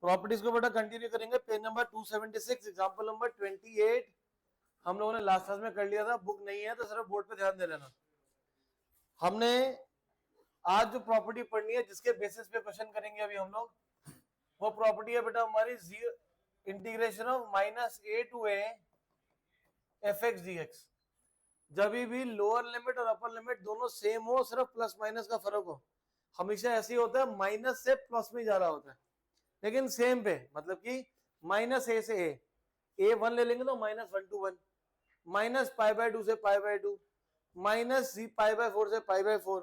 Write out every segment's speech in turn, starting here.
Properties को बेटा continue करेंगे। पेज नंबर 276 एग्जांपल नंबर 28 हम लोगों ने लास्ट क्लास में कर लिया था। बुक नहीं है तो सिर्फ बोर्ड पे ध्यान दे लेना। हमने आज जो प्रॉपर्टी पढ़नी है जिसके बेसिस पे क्वेश्चन करेंगे अभी हम लोग, वो प्रॉपर्टी है बेटा हमारी integration of -a to a fx dx। जब भी लोअर लिमिट और अपर लिमिट दोनों सेम हो, सिर्फ प्लस माइनस का फर्क हो, हमेशा ऐसे ही होता है, माइनस से प्लस में जा रहा होता है, लेकिन सेम पे, मतलब कि -a से a 1 ले लेंगे तो -1 to 1, -π/2 से π/2, -π/4 से π/4।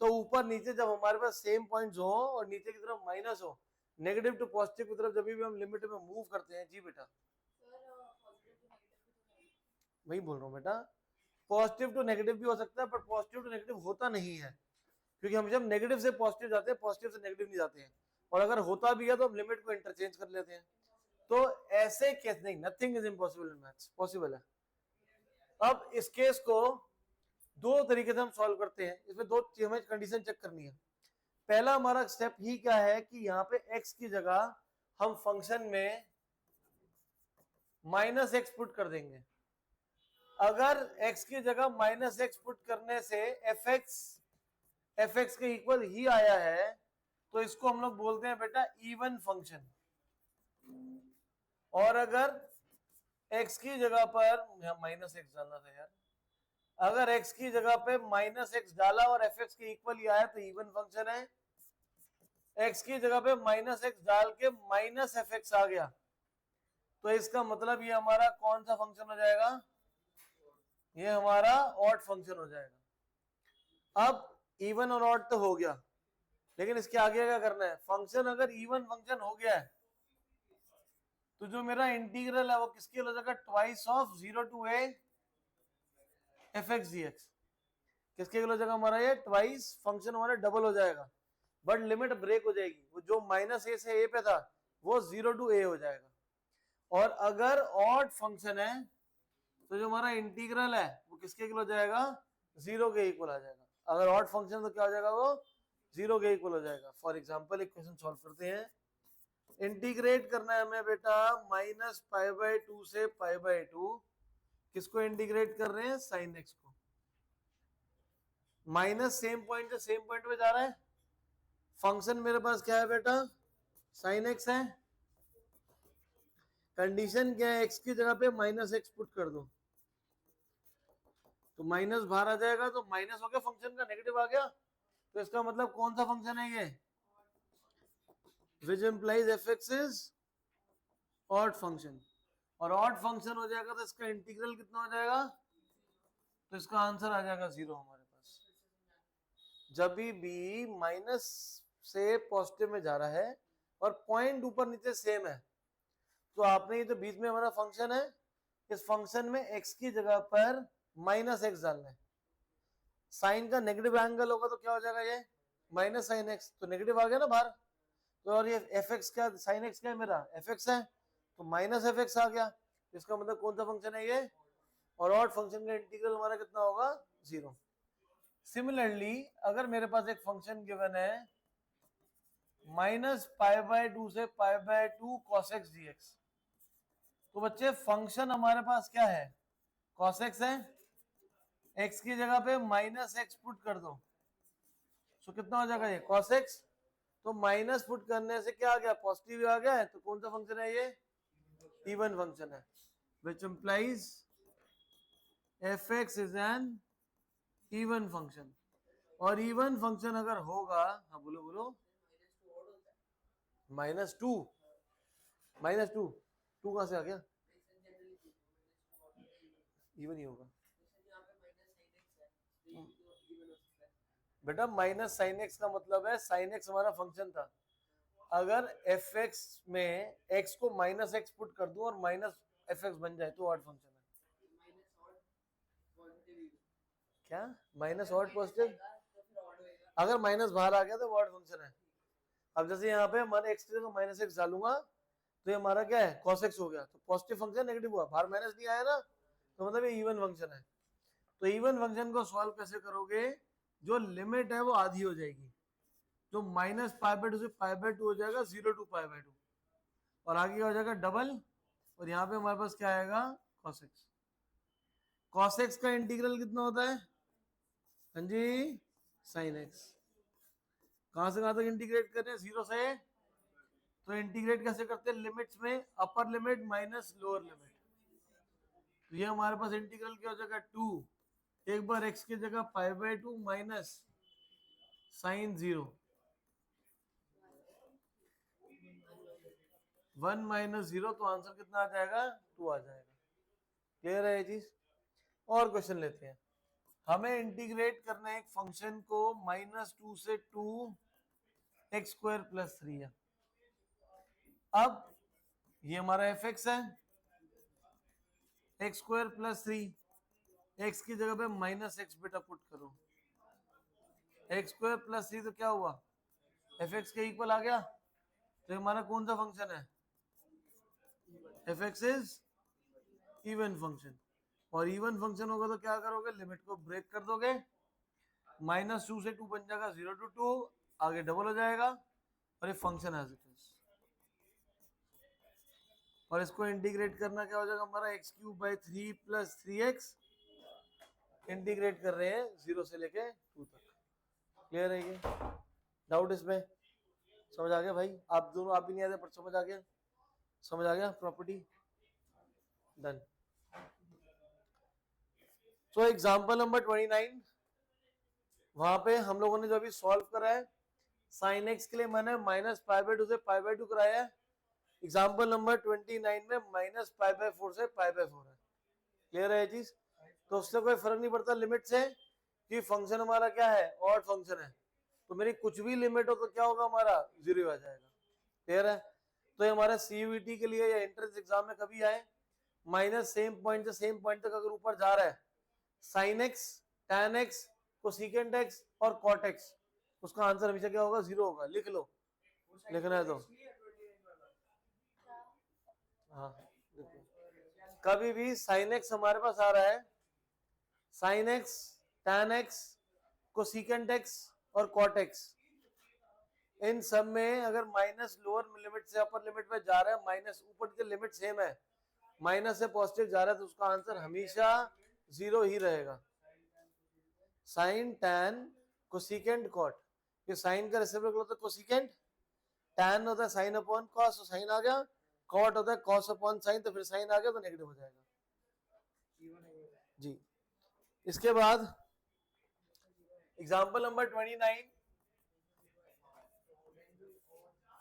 तो ऊपर नीचे जब हमारे पास सेम पॉइंट्स हो और नीचे की तरफ माइनस हो, नेगेटिव टू पॉजिटिव की तरफ जब भी हम लिमिट में मूव करते हैं, जी बेटा वही बोल रहा हूँ बेटा, पॉजिटिव टू नेगेटिव भी हो सकता है, पर पॉजिटिव टू नेगेटिव होता नहीं है, क्योंकि हम जब नेगेटिव से पॉजिटिव जाते हैं, पॉजिटिव से नेगेटिव नहीं जाते हैं, और अगर होता भी है तो हम लिमिट को इंटरचेंज कर लेते हैं। तो ऐसे केस नहीं, nothing is impossible in maths, possible है। अब इस केस को दो तरीके से हम सॉल्व करते हैं। इसमें दो हमें कंडीशन चेक करनी है। पहला हमारा स्टेप ही क्या है कि यहाँ पे x की जगह हम फंक्शन में -x पुट कर देंगे। अगर x की जगह -x पुट करने से fx के इक्वल ही आया है तो इसको हम लोग बोलते हैं बेटा इवन फंक्शन। और अगर x की जगह पर -x डालना था यार, अगर x की जगह पे -x डाला और fx के इक्वल ही आया तो इवन फंक्शन है। x की जगह पे -x डाल के -fx आ गया तो इसका मतलब ये हमारा कौन सा फंक्शन हो जाएगा, ये हमारा ऑड फंक्शन हो जाएगा। अब इवन और ऑड तो हो गया, लेकिन इसके आगे क्या करना है, फंक्शन अगर इवन फंक्शन हो गया है तो जो मेरा इंटीग्रल है वो किसके हो जाएगा, twice of 0 to a fx dx। किसके हो जाएगा हमारा, ये ट्वाइस फंक्शन हमारा डबल हो जाएगा, बट लिमिट ब्रेक हो जाएगी, वो जो -a से a पे था वो 0 to a हो जाएगा। और अगर ऑड फंक्शन है तो जो हमारा इंटीग्रल है वो किसके इक्वल हो जाएगा, 0 के इक्वल आ जाएगा। अगर ऑड फंक्शन तो क्या हो जाएगा, वो 0 के इक्वल हो जाएगा। फॉर एग्जांपल एक क्वेश्चन सॉल्व करते हैं। इंटीग्रेट करना है हमें बेटा -π/2 से π/2, किसको इंटीग्रेट कर रहे हैं, साइन एक्स को। माइनस सेम पॉइंट से सेम पॉइंट पे जा रहा है, फंक्शन मेरे पास क्या है बेटा, साइन एक्स है। कंडीशन क्या है, एक्स की जगह पे -x पुट कर दो तो माइनस बाहर आ जाएगा, तो माइनस हो गया, फंक्शन का नेगेटिव आ गया, तो इसका मतलब कौन सा फंक्शन है ये, which implies fx is odd function. और ऑड फंक्शन हो जाएगा तो इसका इंटीग्रल कितना हो जाएगा, तो इसका आंसर आ जाएगा 0 हमारे पास। जब भी माइनस से पॉजिटिव में जा रहा है और पॉइंट ऊपर नीचे सेम है, तो आपने ये जो बीच में हमारा फंक्शन है, इस फंक्शन में x की जगह पर -x डालना है। साइन का नेगेटिव एंगल होगा तो क्या हो जाएगा, ये माइनस साइन एक्स, तो नेगेटिव आ गया ना बाहर। तो और ये fx क्या, साइन एक्स क्या है मेरा, fx है, तो -fx आ गया, इसका मतलब कौन सा फंक्शन है ये, और ऑड फंक्शन का इंटीग्रल हमारा कितना होगा, 0। सिमिलरली अगर मेरे पास एक फंक्शन गिवन है -π/2 से π/2 cos x dx, तो बच्चे फंक्शन हमारे पास क्या है, cos x है, x की जगह पे -x पुट कर दो, तो कितना हो जाएगा ये cos x, तो माइनस पुट करने से क्या आ गया, पॉजिटिव आ गया है, तो कौन सा फंक्शन है ये, इवन फंक्शन है, which implies fx is an even function. और इवन फंक्शन अगर होगा, हाँ बोलो बोलो, -2 2 कहां से आ गया, इवन ही होगा बेटा। माइनस साइन एक्स का मतलब है, साइन एक्स हमारा फंक्शन था, अगर एफ एक्स में एक्स को -x पुट कर दूं और -fx बन जाए तो ऑड फंक्शन है। क्या माइनस ऑड पॉजिटिव, अगर माइनस बाहर आ गया तो ऑड फंक्शन है। अब जैसे यहाँ पे मान एक्स की जगह -x डालूंगा तो ये हमारा क्या है, cos x हो गया, तो पॉजिटिव फंक्शन नेगेटिव हुआ, बाहर माइनस नहीं आया ना, तो मतलब ये इवन फंक्शन है। तो इवन फंक्शन को सॉल्व कैसे करोगे, जो लिमिट है वो आधी हो जाएगी, जो -π/2 से π/2 हो जाएगा 0 to π/2, और आगे क्या हो जाएगा डबल, और यहाँ पे हमारे पास क्या आएगा cos x। cos x का इंटीग्रल कितना होता है? हाँ जी sin x। कहां से कहां तक इंटीग्रेट कर रहे हैं? 0 से, तो इंटीग्रेट कैसे करते हैं? लिमिट्स में अपर लिमिट माइनस लोअर लिमिट। तो ये हमारे पास इंटीग्रल क्या हो जाएगा 2, एक बार x की जगह π/2 माइनस साइन 0, 1 माइनस 0, तो आंसर कितना आ जाएगा? 2 आ जाएगा। क्लियर है ये चीज? और क्वेश्चन लेते हैं। हमें इंटीग्रेट करना है एक फंक्शन को -2 से 2 x स्क्वायर प्लस 3 है। अब ये हमारा एफ एक्स है, एक्स स्क्वायर प्लस 3, एक्स की जगह पे माइनस एक्स बेटा पुट करो, एक्स स्क्वायर प्लस 3 तो क्या हुआ? एफ एक्स के इक्वल आ गया। तो हमारा कौन सा फंक्शन है? F x is even function, और इवन फंक्शन होगा तो क्या करोगे? लिमिट को ब्रेक कर दोगे, -2 से 2 बन जाएगा 0 to 2, आगे डबल हो जाएगा, और ये फंक्शन एज इट इज। और इसको इंटीग्रेट करना क्या हो जाएगा हमारा? x³ / 3 + 3x, इंटीग्रेट कर रहे हैं 0 से लेके 2 तक। क्लियर है ये? डाउट इसमें? समझ आ गया भाई? आप दोनों, आप भी नहीं आते पर समझ आ गया? समझ आ गया? Property done. So example number 29, वहां पे हम लोगों ने जो अभी सॉल्व करा है sin x के लिए मैंने -π/2 से π/2 कराया है। एग्जांपल नंबर 29 में -π/4 से π/4 है। क्लियर है ये चीज? तो उससे कोई फर्क नहीं पड़ता लिमिट से, कि फंक्शन हमारा क्या है? ऑड फंक्शन है, तो मेरी कुछ भी लिमिट हो तो क्या होगा हमारा? 0 आ जाएगा। क्लियर है? तो ये हमारा CUET के लिए या एंट्रेंस एग्जाम में कभी आए, माइनस सेम पॉइंट से सेम पॉइंट तक अगर ऊपर जा रहा है, sin x, tan x, cosecant x और cot x, उसका आंसर हमेशा क्या होगा? 0 होगा। लिख लो, लिखना है तो। हाँ, कभी भी sin x हमारे पास आ रहा है, sin x, tan x, cosecant x और cot x, इन सब में अगर माइनस लोअर लिमिट से अपर लिमिट में जा रहा है, माइनस ऊपर की लिमिट सेम है, माइनस से पॉजिटिव जा रहा है, तो उसका आंसर हमेशा 0 ही रहेगा। साइन, टैन, कोसेकेंट, कॉट, ये साइन का रेसिप्रोकल होता है कोसेकेंट, टैन होता है साइन अपॉन कॉस, तो साइन आ गया, कॉट होता है कॉस अपॉन साइन, तो फिर साइन आ गया तो नेगेटिव हो जाएगा जी। इसके बाद एग्जांपल नंबर 29,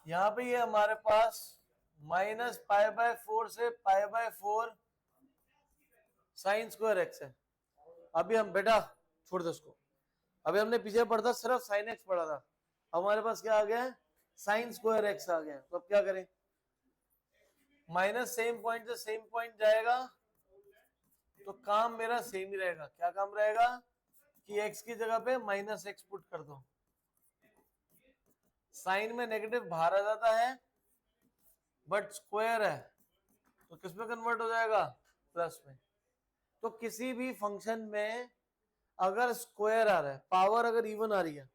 यहाँ पे ये हमारे पास -π/4 से π/4 साइन स्क्वायर एक्स है। अभी हम बेटा छोड़ दो इसको, अभी हमने पीछे पढ़ा था सिर्फ साइन एक्स पढ़ा था, हमारे पास क्या आ गया है? साइन स्क्वायर एक्स आ गया। तो अब क्या करें? माइनस सेम पॉइंट से सेम पॉइंट जाएगा, तो काम मेरा सेम ही रहेगा। क्या काम रहेगा? कि एक्स की जगह पे -x पुट कर दो, साइन में नेगेटिव बाहर आ जाता है, बट स्क्वायर है तो किस में कन्वर्ट हो जाएगा? प्लस में। तो किसी भी फंक्शन में अगर स्क्वायर आ रहा है, पावर अगर इवन आ रही है,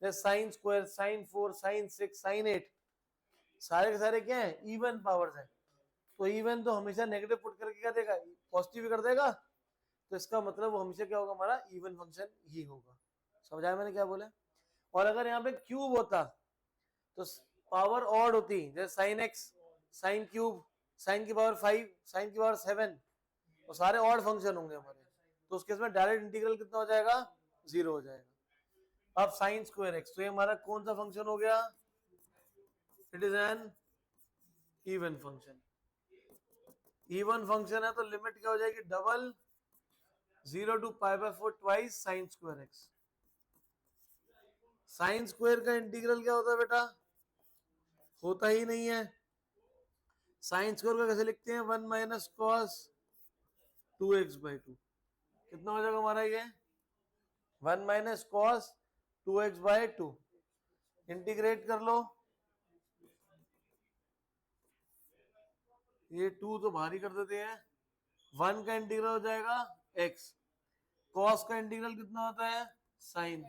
जैसे sine square, sine 4, sine 6, sine 8, सारे के सारे क्या है? इवन पावर्स है। तो इवन तो हमेशा नेगेटिव पुट करके क्या देगा? पॉजिटिव कर देगा। तो इसका मतलब वो हमेशा क्या होगा? हमारा इवन फंक्शन ही होगा। समझाया मैंने क्या बोला? और अगर यहाँ पे क्यूब होता तो पावर ऑड होती, जैसे sine x, sine cube, sine की पावर 5, साइन की पावर 7, तो सारे ऑड फंक्शन होंगे हमारे। तो उस केस में डायरेक्ट इंटीग्रल कितना हो जाएगा? 0 हो जाएगा। अब साइन स्क्वायर एक्स, तो ये हमारा कौन सा फंक्शन हो गया? It is an even function. Even function है तो लिमिट क्या हो जाएगी? Double, 0 to π/4 twice sine square x. Sine square का इंटीग्रल क्या होता है बेटा? होता ही नहीं है। साइन स्क्वायर का कैसे लिखते हैं? 1 - cos 2x/2। कितना हो जाएगा हमारा ये? 1 - cos 2x/2। इंटीग्रेट कर लो, ये 2 तो भारी कर देते हैं, 1 का इंटीग्रल हो जाएगा x, cos का इंटीग्रल कितना होता है? साइन,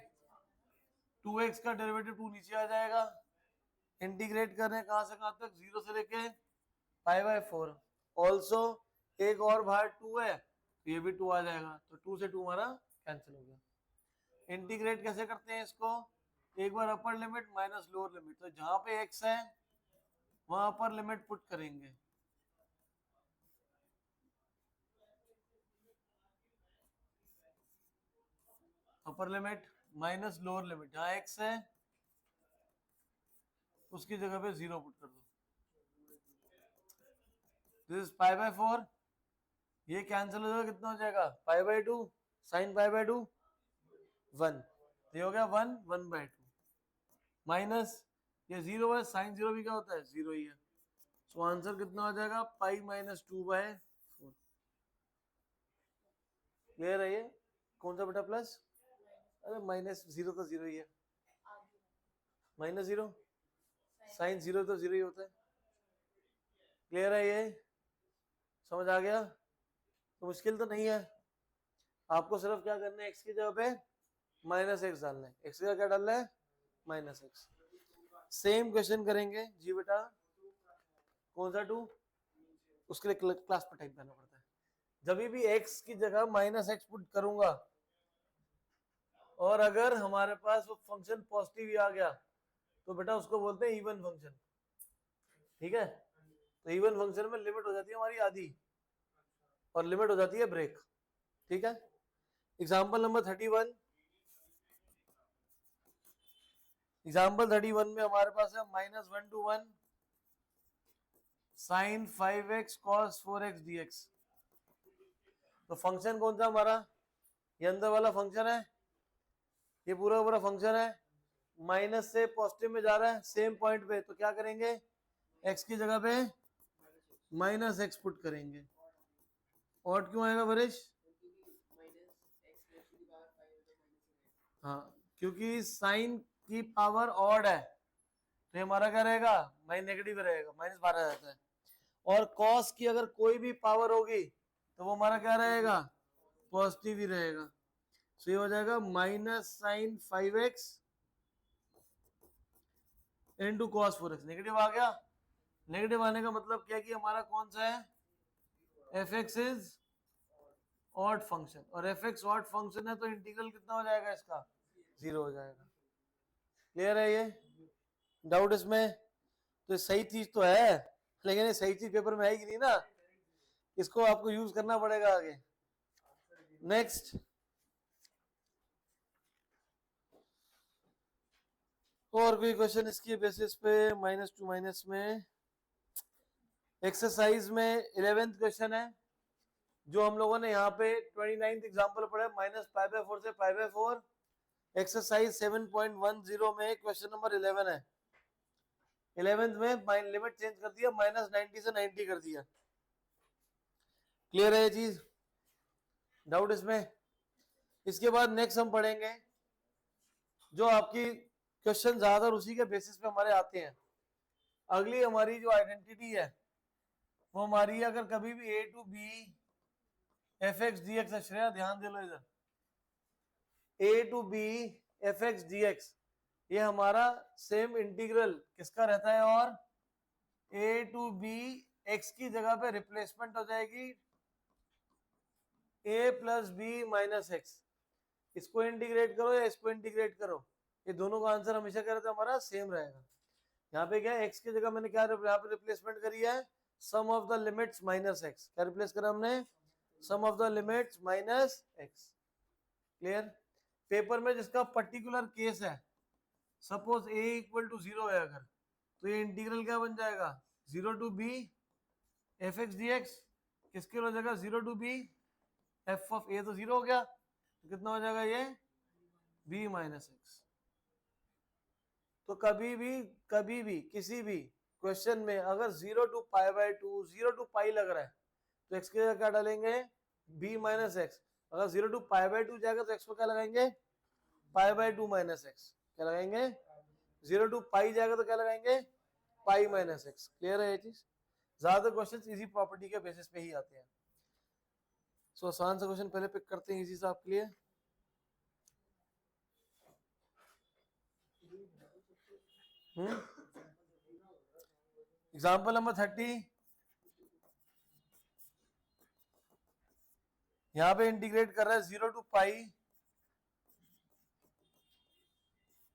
2x का डेरिवेटिव 2 नीचे आ जाएगा। इंटीग्रेट कर रहे हैं कहां से कहां तक? 0 से लेके पाई बाय 4 ऑल्सो एक और बाहर 2 है तो ये भी 2 आ जाएगा, तो 2 से 2 हमारा कैंसिल हो गया। इंटीग्रेट कैसे करते हैं इसको, एक बार upper limit minus lower limit, तो जहां पे x है वहां पर लिमिट पुट करेंगे, अपर लिमिट माइनस लोअर लिमिट, जहां x है उसकी जगह पे 0 पुट कर दो। दिस इज पाई बाय 4, ये कैंसिल हो जाएगा, कितना हो जाएगा पाई बाय 2, साइन पाई बाय 2 1, ये हो गया 1 1 बाय 2 माइनस ये 0 है, साइन 0 भी क्या होता है 0 ही है, सो आंसर कितना हो जाएगा पाई माइनस 2 बाय 4। क्लियर है ये, कौन सा बेटा प्लस, अरे माइनस 0 तो 0 ही है, माइनस 0 साइन 0 तो 0 ही होता है। क्लियर है ये, समझ आ गया, तो मुश्किल तो नहीं है, आपको सिर्फ क्या करना है, x की जगह पे माइनस एक्स डालना है, x की जगह क्या डालना है माइनस एक्स। सेम क्वेश्चन करेंगे जी बेटा, कौन सा 2, उसके लिए क्लास पर टाइप करना पड़ता है, जब भी x की जगह माइनस एक्स पुट करूंगा और अगर हमारे पास वो फंक्शन पॉजिटिव ही आ गया तो बेटा उसको बोलते हैं इवन फंक्शन, ठीक है, तो इवन फंक्शन में लिमिट हो जाती है हमारी आधी और लिमिट हो जाती है ब्रेक, ठीक है। एग्जाम्पल नंबर 31, एग्जाम्पल 31 में हमारे पास है -1 to 1 sine 5x cos 4x dx, तो फंक्शन कौन सा हमारा, ये अंदर वाला फंक्शन है, ये पूरा पूरा फंक्शन है, माइनस से पॉजिटिव में जा रहा है सेम पॉइंट पे, तो क्या करेंगे x की जगह पे माइनस एक्स पुट करेंगे, और क्यों आएगा वरिश, हाँ क्योंकि साइन की पावर ऑड है तो हमारा क्या रहेगा माइनस नेगेटिव रहेगा, माइनस 12 रहता है, और कॉस की अगर कोई भी पावर होगी तो वो हमारा क्या रहेगा पॉजिटिव ही रहेगा, सो ये हो जाएगा minus sine 5x into cos 4x, negative आ गया, नेगेटिव आने का मतलब क्या कि हमारा कौन सा है fx इज ऑड फंक्शन, और fx ऑड फंक्शन है तो इंटीग्रल कितना हो जाएगा इसका 0 हो जाएगा। क्लियर है ये, डाउट इसमें, तो सही चीज तो है लेकिन ये सही चीज पेपर में आएगी नहीं ना, इसको आपको यूज करना पड़ेगा आगे। नेक्स्ट, और कोई क्वेश्चन इसकी बेसिस पे -2 माइनस में, एक्सरसाइज में 11th क्वेश्चन है जो हम लोगों ने यहाँ पे 29th एग्जाम्पल पढ़ा है, -π/4 से π/4, एक्सरसाइज 7.10 में क्वेश्चन नंबर 11 है, 11th में लिमिट चेंज कर दिया, -90 से 90 कर दिया। क्लियर है ये चीज, डाउट इसमें। इसके बाद नेक्स्ट हम पढ़ेंगे जो आपकी क्वेश्चन ज्यादातर उसी के बेसिस पे हमारे आते हैं, अगली हमारी जो आइडेंटिटी है वो हमारी, अगर कभी भी a to b fx dx है, श्रेया ध्यान दे लो इधर, a to b fx dx ये हमारा सेम इंटीग्रल किसका रहता है, और a to b x की जगह पे रिप्लेसमेंट हो जाएगी a plus b minus x, इसको इंटीग्रेट करो या इसको इंटीग्रेट करो, ये दोनों का आंसर हमेशा क्या रहता है हमारा सेम रहेगा। यहाँ पे क्या है x की जगह मैंने क्या यहाँ पे रिप्लेसमेंट करी है sum of the limits minus x, क्या रिप्लेस करा हमने sum of the limits minus x. Clear, paper में जिसका पर्टिकुलर केस है, सपोज a इक्वल टू 0 है अगर, तो ये इंटीग्रल क्या बन जाएगा 0 to b fx dx, किसके हो जाएगा 0 to b f of a, तो 0 हो गया, तो कितना हो जाएगा ये b माइनस एक्स। तो कभी भी किसी भी क्वेश्चन में अगर 0 to π/2 0 to π लग रहा है तो x की जगह क्या डालेंगे b माइनस एक्स, अगर 0 to π/2 जाएगा तो x को क्या लगाएंगे π/2 माइनस एक्स, क्या लगाएंगे 0 to π जाएगा तो क्या लगाएंगे पाई माइनस एक्स। क्लियर है ये चीज, ज्यादातर क्वेश्चन इसी प्रॉपर्टी के बेसिस पे ही आते हैं। सो आसान सा क्वेश्चन पहले पिक करते हैं इसी से आपके लिए। एग्जाम्पल नंबर 30, यहां पे इंटीग्रेट कर रहा है 0 to pi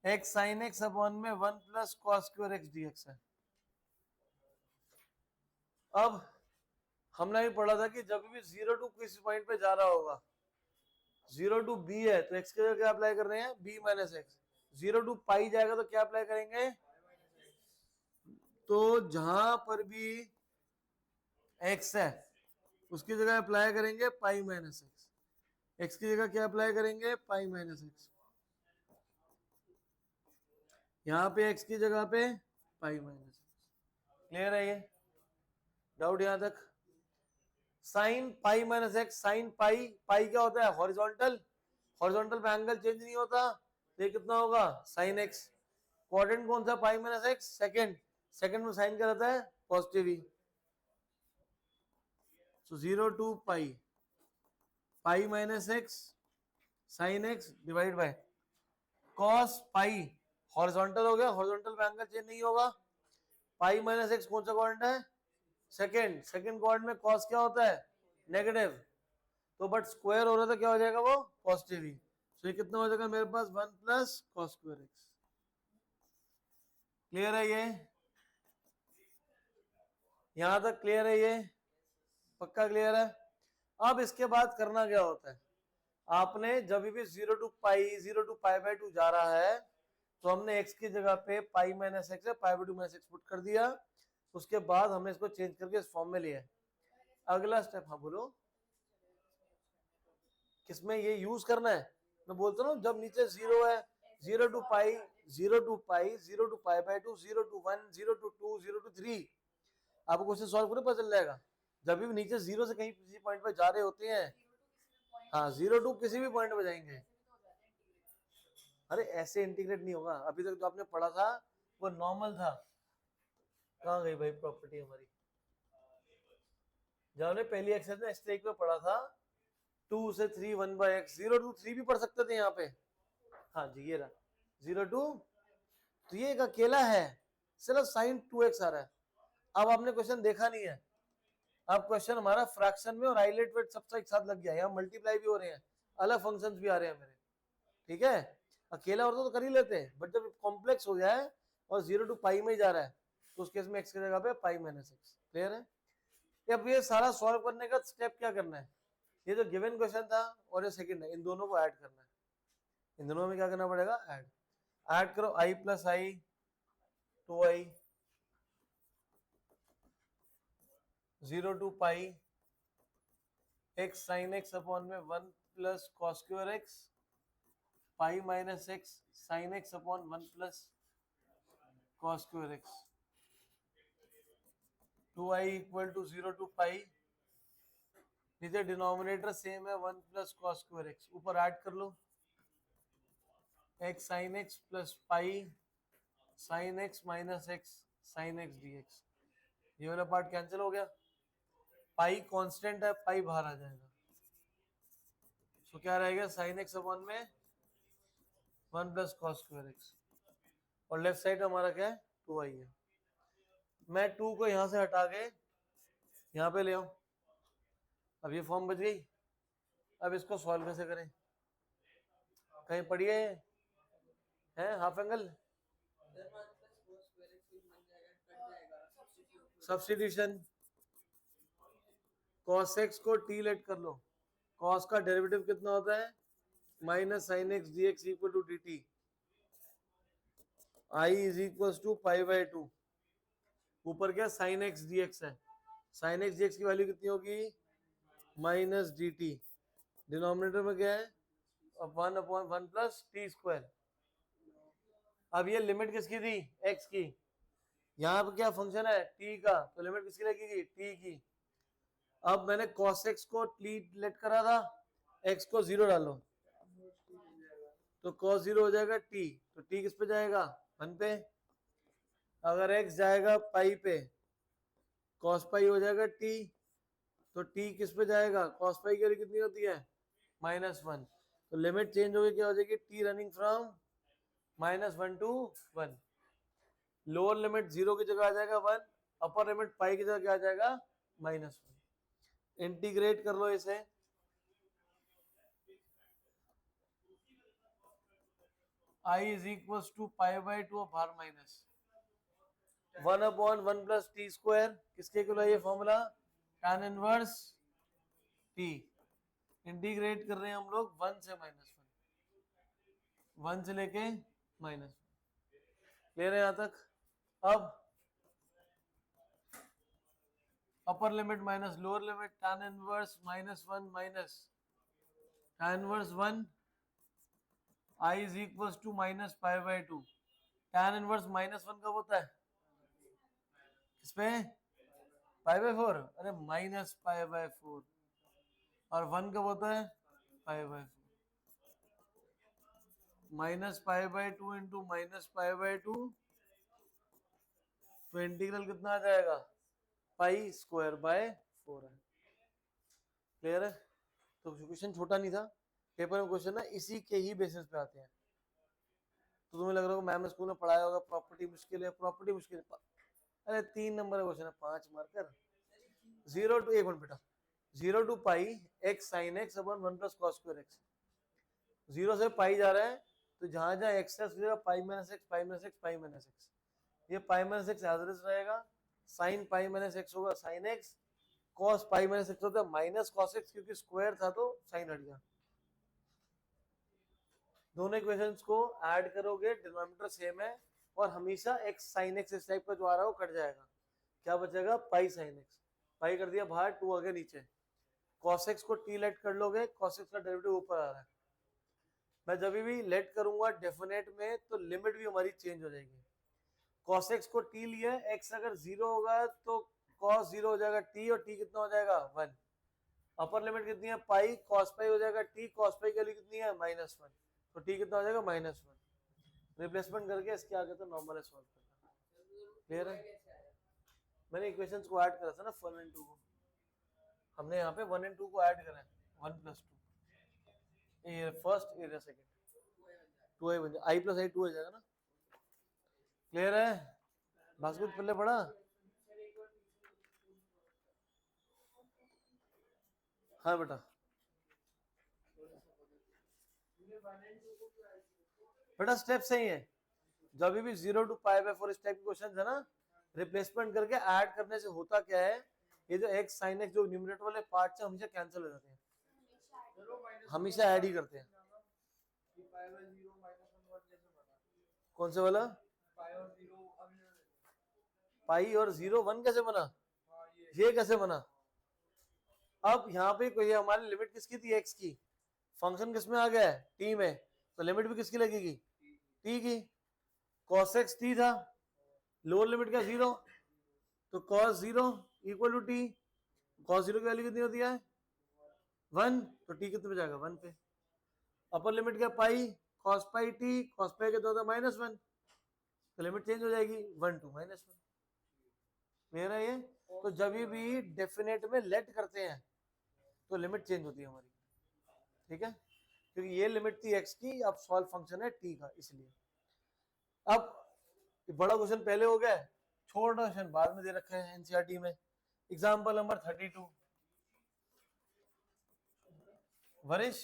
x sine x upon में 1 plus cos square x dx है। अब हमने भी पढ़ा था कि जब भी 0 टू किसी पॉइंट पे जा रहा होगा, 0 टू बी है तो एक्स के जगह क्या अप्लाई कर रहे हैं, बी माइनस एक्स। 0 टू पाई जाएगा तो क्या अप्लाई करेंगे, तो जहां पर भी एक्स है उसकी जगह अप्लाई करेंगे पाई माइनस एक्स। एक्स की जगह क्या अप्लाई करेंगे, पाई माइनस एक्स। यहाँ पे एक्स की जगह पे पाई माइनस एक्स। क्लियर है ये डाउट यहां तक? Sine pi minus x, sine pi, pi क्या होता है, हॉरिजॉन्टल, हॉरिजॉन्टल पे एंगल चेंज नहीं होता, तो ये कितना होगा, साइन एक्स। क्वाड्रेंट कौन सा, pi minus x, second, second में साइन क्या रहता है, पॉजिटिव ही। So 0 to pi, pi minus x sine x divide by cos pi, horizontal हो गया, हॉरिजॉन्टल पे एंगल चेंज नहीं होगा। पाई माइनस एक्स कौन सा क्वाड्रेंट है, सेकंड, सेकंड क्वाड्रेंट में कॉस क्या होता है, नेगेटिव, तो बट स्क्वायर हो रहा था क्या हो जाएगा वो, पॉजिटिव ही। तो ये कितना हो जाएगा मेरे पास 1 plus cos square x. Clear है ये, यहां तक क्लियर है ये, पक्का क्लियर है? अब इसके बाद करना क्या होता है, आपने जब भी 0 to pi, 0 to pi by 2 जा रहा है तो हमने x की जगह पे पाई माइनस एक्स है, पाई बाय 2 माइनस एक्स पुट कर दिया। उसके बाद हमने इसको चेंज करके इस फॉर्म में लिया। अगला स्टेप, हाँ बोलो, किसमें ये यूज करना है, मैं बोलता हूँ जब नीचे 0 है, 0 to pi, 0 to pi, 0 to pi by 2, 0 to 1, 0 to 2, 0 to 3, आपको क्वेश्चन सॉल्व करने पता चल जाएगा। जब भी नीचे 0 से कहीं किसी पॉइंट पे जा रहे होते हैं, हाँ 0 टू किसी भी पॉइंट पे जाएंगे। अरे ऐसे इंटीग्रेट नहीं होगा, अभी तक जो आपने पढ़ा था वो नॉर्मल था। कहाँ गई भाई प्रॉपर्टी हमारी, जब हमने पहली एक्सरसाइज में एक्स में पढ़ा था 2 से 3 1 बाय एक्स, 0 टू 3 भी पढ़ सकते थे यहाँ पे। हाँ जी ये रहा 0 टू, तो ये एक अकेला है, सिर्फ साइन 2x आ रहा है। अब आपने क्वेश्चन देखा नहीं है, अब क्वेश्चन हमारा फ्रैक्शन में और हाईलाइट वेट सबसे एक साथ लग गया, यहाँ मल्टीप्लाई भी हो रहे हैं, अलग फंक्शंस भी आ रहे हैं मेरे, ठीक है। अकेला और तो कर ही लेते हैं, बट जब कॉम्प्लेक्स हो जाए और 0 टू पाई में ही जा रहा है तो उस केस में x की जगह पे पाई माइनस एक्स। क्लियर है? अब ये सारा सॉल्व करने का स्टेप क्या करना है, ये जो गिवन क्वेश्चन था और ये सेकंड है, इन दोनों को ऐड करना है। इन दोनों में क्या करना पड़ेगा, ऐड, ऐड करो, i plus I 2i 0 to pi x sine x upon में 1 plus cos square x pi minus x sine x upon 1 plus cos square x। 2i equal to 0 to pi, नीचे denominator same है 1 plus cos square x, ऊपर add कर लो x sine x plus pi sine x minus x sine x dx। ये वाला part cancel हो गया, पाई constant है, पाई बाहर आ जाएगा, तो क्या रहेगा साइन x अपॉन में 1 प्लस कॉस स्क्वायर x, और लेफ्ट साइड हमारा क्या है 2i है। मैं 2 को यहां से हटा के यहाँ पे ले आऊं, अब ये फॉर्म बच गई। अब इसको सॉल्व कैसे करें, कहीं पढ़िए हैं half angle, substitution, cos x को t लेट कर लो, cos का डेरिवेटिव कितना होता है, minus sine x d x equal to d t, I is equal to pi by 2, ऊपर क्या साइन एक्स डी एक्स है, साइन एक्स डी एक्स की वैल्यू कितनी होगी, माइनस डी टी, डिनोमिनेटर में क्या है 1 अपॉन 1 प्लस टी स्क्वायर। अब ये लिमिट किसकी थी, x की, यहाँ पे क्या फंक्शन है t का, तो लिमिट किसकी लगेगी, t की। अब मैंने cos x को t लेट करा था, x को 0 डालो तो cos 0 हो जाएगा t, तो t किस पे जाएगा 1 पे, अगर x जाएगा पाई पे cos पाई हो जाएगा t, तो t किस पे जाएगा, cos पाई की वैल्यू कितनी होती है -1, तो लिमिट चेंज होगी, क्या हो जाएगी t running from -1 to 1, lower limit 0 की जगह आ जाएगा 1, अपर लिमिट पाई की जगह क्या आ जाएगा -1। इंटीग्रेट कर लो इसे, I is equal to pi by two of r minus 1/1 plus t square, किसके इक्वल है ये formula, tan inverse t. Integrate कर रहे हैं हम लोग 1 से -1, 1 से लेके -1, क्लियर है यहां तक। अब upper limit minus lower limit, tan inverse -1 minus tan inverse 1, I is equal to minus pi by two. tan inverse -1 कब होता है, किस पे, पाई बाई 4, अरे माइनस पाई बाई 4, और 1 कब होता है, pi by 4। Minus pi by two into minus pi by to, तो इंटीग्रल कितना आ जाएगा, पाई स्क्वायर बाय 4 है, क्लियर है। तो क्वेश्चन छोटा नहीं था, पेपर में क्वेश्चन ना इसी के ही बेसिस पे आते हैं। तो तुम्हें लग रहा होगा मैम स्कूल में पढ़ाया होगा प्रॉपर्टी मुश्किल है, प्रॉपर्टी मुश्किल है, अरे 3 नंबर का क्वेश्चन है, 5 मार्कर। 0 टू 1 मिनट बेटा, 0 to pi x sine x upon 1 plus cos square x, 0 से पाई जा रहा है, तो जहां जहां एक्स है pi minus x, pi minus x, pi minus x, ये pi minus x as it is रहेगा, साइन पाई माइनस एक्स होगा sine x, cos pi minus x होता है माइनस कॉस एक्स, क्योंकि स्क्वायर था तो साइन हट गया। दोनों इक्वेशंस को ऐड करोगे, डिनोमिनेटर सेम है, और हमेशा एक्स साइन एक्स इस टाइप का जो आ रहा है वो कट जाएगा, क्या बचेगा, पाई साइन एक्स, पाई कर दिया बाहर, 2 आगे नीचे, cos x को t लेट कर लोगे, cos x का डेरिवेटिव ऊपर आ रहा है, मैं जब भी लेट करूंगा डेफिनेट में तो लिमिट भी हमारी चेंज हो जाएगी। cos x को t लिया, x अगर 0 होगा तो cos 0 हो जाएगा t, और t कितना हो जाएगा 1, अपर लिमिट कितनी है पाई, cos पाई हो जाएगा t, cos पाई की वैल्यू कितनी है -1, तो t कितना हो जाएगा -1, रिप्लेसमेंट करके इसके आगे तो नॉर्मल है सॉल्व करना, क्लियर है। मैंने इक्वेशंस को ऐड करा था ना 1 एंड 2 को, हमने यहाँ पे 1 एंड 2 को ऐड करा है, 1 प्लस 2, ये फर्स्ट ये सेकंड, 2i बन जाएगा, i प्लस i 2 हो जाएगा ना, क्लियर है। बस कुछ पहले पढ़ा, हाँ बेटा, बेटा स्टेप सही है, जब भी 0 टू पाई बाई 4 इस टाइप के क्वेश्चन है ना, रिप्लेसमेंट करके ऐड करने से होता क्या है, ये जो x sin x जो न्यूमरेटर वाले पार्ट से हमेशा कैंसिल हो जाते हैं, हमेशा ऐड ही करते हैं। कौन से वाला, पाई और 0 1 कैसे बना, ये कैसे बना, अब यहाँ पे कोई हमारी लिमिट किसकी थी, x की, फंक्शन किस में आ गया है, t में, तो लिमिट भी किसकी लगेगी, t की, cos x t था, लोअर लिमिट क्या 0, तो cos 0 equal to t, cos 0 की वैल्यू कितनी होती है 1, तो t कितने पे जाएगा 1 पे, अपर लिमिट क्या पाई, cos पाई t, cos पाई कितना होता है -1, तो लिमिट चेंज हो जाएगी 1 टू -1, मेरा ये, तो जब भी डेफिनेट में लेट करते हैं तो लिमिट चेंज होती है हमारी, ठीक है, क्योंकि ये लिमिट थी x की, अब सॉल्व फंक्शन है t का, इसलिए। अब बड़ा क्वेश्चन पहले हो गया, छोटा क्वेश्चन बाद में दे रखा है एनसीईआरटी में, एग्जांपल नंबर 32, वरिश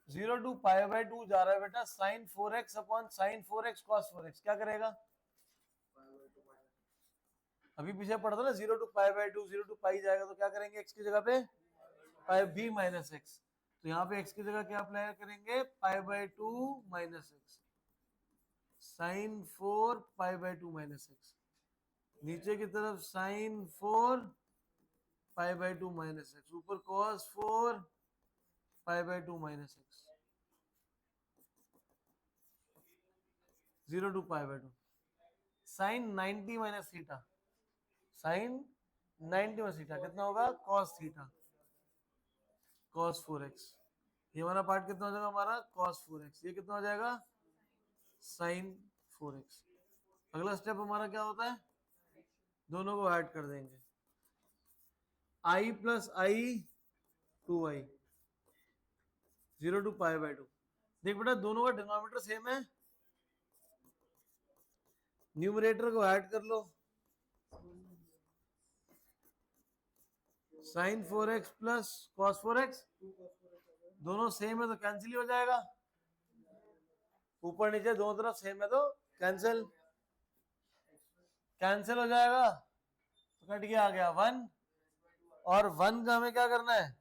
0 टू पाई बाई 2 जा रहा है बेटा, sin 4x upon sin 4x cos 4x, क्या करेगा, अभी पीछे पढ़ा था ना 0 टू पाई बाई 2, 0 टू पाई जाएगा तो क्या करेंगे, x की जगह पे पाई b माइनस एक्स, तो यहाँ पे x की जगह क्या अप्लाई करेंगे, pi by 2 minus x, sine 4 pi by 2 minus x, नीचे की तरफ sine 4 pi by 2 minus x, ऊपर cos 4 pi by 2 minus x, 0 to pi by 2, sine 90 minus theta, sine 90 minus theta कितना होगा, cos थीटा, cos 4x, ये वाला part कितना हो जाएगा हमारा cos 4x, ये कितना हो जाएगा sin 4x। अगला स्टेप हमारा क्या होता है, दोनों को ऐड कर देंगे, i plus I 2i, 0 to pi by 2, देख बेटा दोनों का डिनोमिनेटर सेम है, न्यूमरेटर को ऐड कर लो, sin 4x plus cos 4x, दोनों सेम है तो कैंसिल ही हो जाएगा, ऊपर नीचे दोनों तरफ सेम है तो कैंसिल कैंसिल हो जाएगा, तो कट गया, आ गया 1। और 1 का हमें क्या करना है,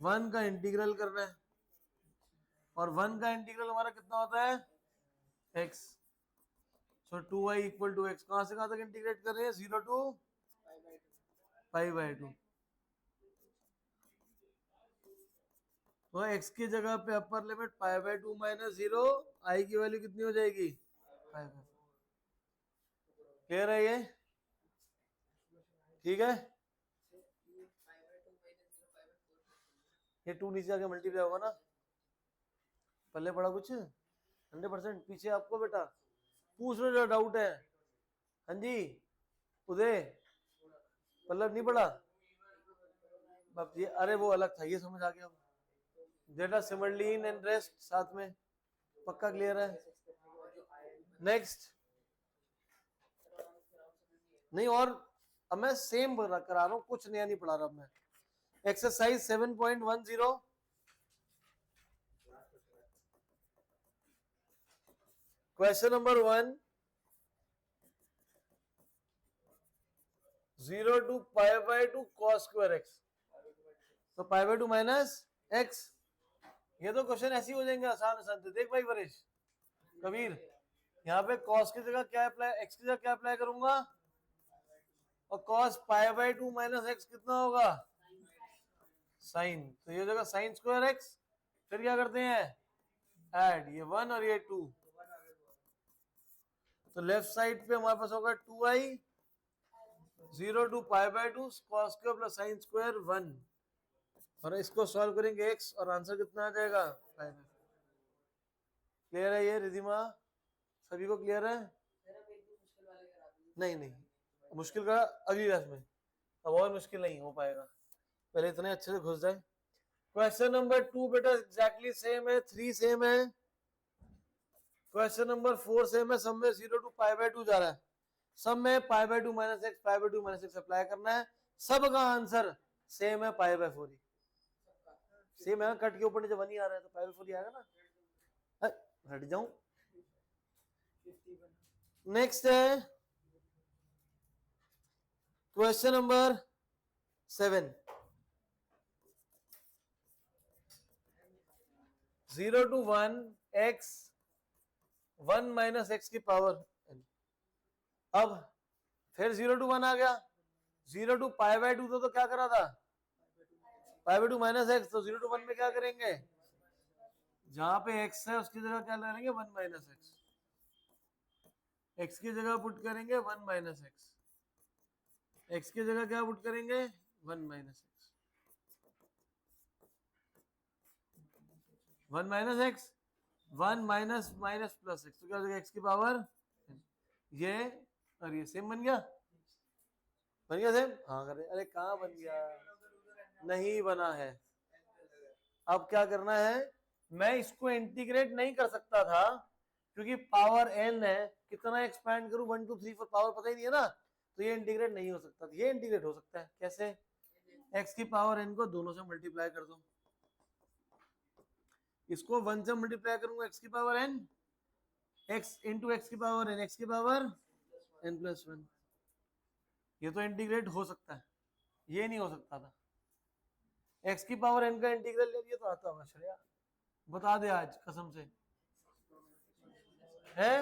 1 का इंटीग्रल करना है, और 1 का इंटीग्रल हमारा कितना होता है x। So 2y equal to x, कहां से कहां तक इंटीग्रेट कर रहे हैं, 0 टू π/2। तो x की जगह पे अपर लिमिट π/2 माइनस 0, i की वैल्यू कितनी हो जाएगी, क्लियर है ये, ठीक है। ये 2 नीचे आके मल्टीप्लाई होगा ना, पहले पढ़ा कुछ 100%, पीछे आपको बेटा पूछ लो जो डाउट है। हाँ जी उदय, पल्लव नहीं पढ़ा बाप जी, अरे वो अलग था, ये समझ आ गया, डेटा सिमरलीन एंड रेस्ट साथ में, पक्का क्लियर है। नेक्स्ट, नहीं और अब मैं सेम करा रहा हूं, कुछ नया नहीं पढ़ा रहा मैं। Exercise 7.10, question number 1, 0 to π/2 cos square x, तो π/2 माइनस x। ये तो क्वेश्चन ऐसे ही हो जाएंगे आसान आसान से, देख भाई परेश कबीर, यहाँ पे cos की जगह क्या अप्लाई, x की जगह क्या अप्लाई करूंगा, और cos π/2 माइनस x कितना होगा, साइन, तो ये जगह साइन स्क्वायर x, फिर क्या करते हैं ऐड, ये 1 और ये 2, तो लेफ्ट साइड पे हमारे पास होगा 2i 0 to π/2 cos square plus sine square 1, और इसको सॉल्व करेंगे x, और आंसर कितना आ जाएगा 5। क्लियर है ये रिधिमा, सभी को क्लियर है, नहीं नहीं मुश्किल का अगली क्लास में, अब और मुश्किल नहीं हो पाएगा, पहले इतने अच्छे से घुस जाए। क्वेश्चन नंबर 2 बेटा एग्जैक्टली सेम है, 3 सेम है, क्वेश्चन नंबर 4 सेम है, सब में 0 टू π/2 जा रहा है, सब में π/2 minus x π/2 minus x apply करना है, सब का आंसर सेम है π/4 ही सेम है, कट के ऊपर नीचे 1 ही आ रहा है तो π/4 ही आएगा ना, हट जाऊं। नेक्स्ट है question number 7, 0 to 1 x 1 minus x की पावर, अब फिर 0 टू 1 आ गया, 0 टू π/2 तो क्या करा था π/2 माइनस x, तो 0 टू 1 में क्या करेंगे, जहां पे x है उसकी जगह क्या लेंगे 1 माइनस x, x की जगह पुट करेंगे 1 माइनस x, x की जगह क्या पुट करेंगे 1 minus x, 1 minus x 1 minus minus plus x, तो क्या हो जाएगा x की पावर, ये और ये सेम बन गया, बन गया सेम, हाँ कर, अरे कहाँ बन गया, नहीं बना है। अब क्या करना है, मैं इसको इंटीग्रेट नहीं कर सकता था क्योंकि पावर n है, कितना एक्सपैंड करूं 1 2 3 4 पावर पता ही नहीं है ना, तो ये इंटीग्रेट नहीं हो सकता, ये इंटीग्रेट हो सकता है कैसे, x की पावर n को दोनों से मल्टीप्लाई कर दो, इसको 1 से मल्टीप्लाई करूंगा x की power n, x into x की पावर n, x की पावर n प्लस 1, ये तो इंटीग्रेट हो सकता है, ये नहीं हो सकता था, x की पावर n का इंटीग्रल ले लिया तो आता होगा, श्रेया बता दे आज कसम से है,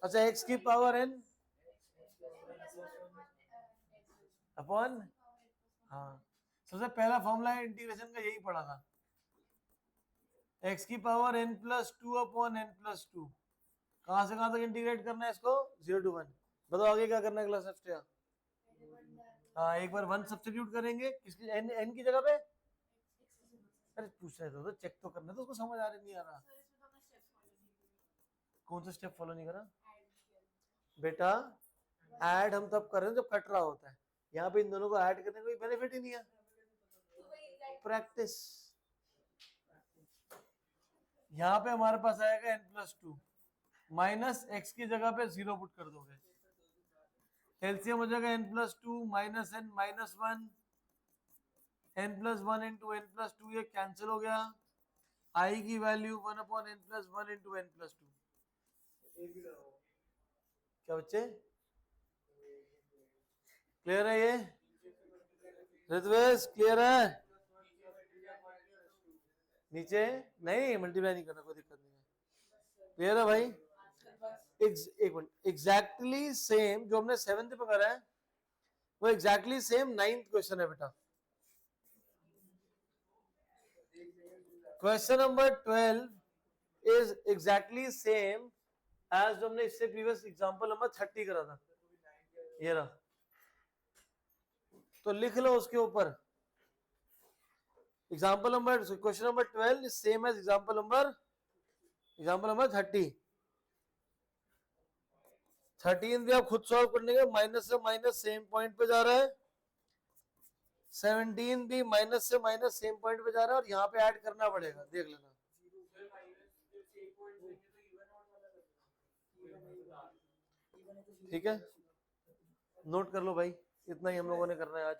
अच्छा x की पावर n अपॉन, हाँ सबसे पहला फॉर्मूला इंटीग्रेशन का यही पढ़ा था, x की power n plus 2 upon n plus 2, कहां से कहां तक इंटीग्रेट करना है इसको 0 टू 1, बताओ आगे क्या करना है क्लास एफ, हाँ एक बार 1 सब्स्टिट्यूट करेंगे किसकी n की जगह पे, अरे पूछ रहे थे तो चेक तो करना, तो उसको समझ आ रही नहीं आ रहा, कौन सा स्टेप फॉलो नहीं करा बेटा, ऐड हम तब कर रहे हैं जब कट रहा होता है, यहाँ पे इन दोनों को ऐड करने का कोई बेनिफिट ही नहीं है, प्रैक्टिस, यहाँ पे हमारे पास आएगा n प्लस 2 माइनस x की जगह पे 0 पुट कर दोगे, एलसीएम हो जाएगा n plus 2 minus n minus 1, n plus one into n plus two ये कैंसिल हो गया, आई की value 1/n+1 into n plus two. क्या बच्चे क्लियर है ये? ऋत्वेश क्लियर है? नीचे नहीं मल्टीप्लाई नहीं करना, कोई दिक्कत नहीं है। क्लियर है भाई? एक मिनट, एग्जैक्टली सेम जो हमने 7th पे करा है वो एग्जैक्टली सेम 9th क्वेश्चन है बेटा। Question number 12 is exactly same as जो हमने इससे प्रीवियस एग्जांपल नंबर 30 करा था। ये रहा, तो लिख लो उसके ऊपर example number, question number 12 is same as example number 30। 13 भी आप खुद सॉल्व कर लेंगे, माइनस से माइनस सेम पॉइंट पे जा रहा है। 17 भी माइनस से माइनस सेम पॉइंट पे जा रहा है, और यहाँ पे ऐड करना पड़ेगा, देख लेना। ठीक है, नोट कर लो भाई, इतना ही हम लोगों ने करना है आज।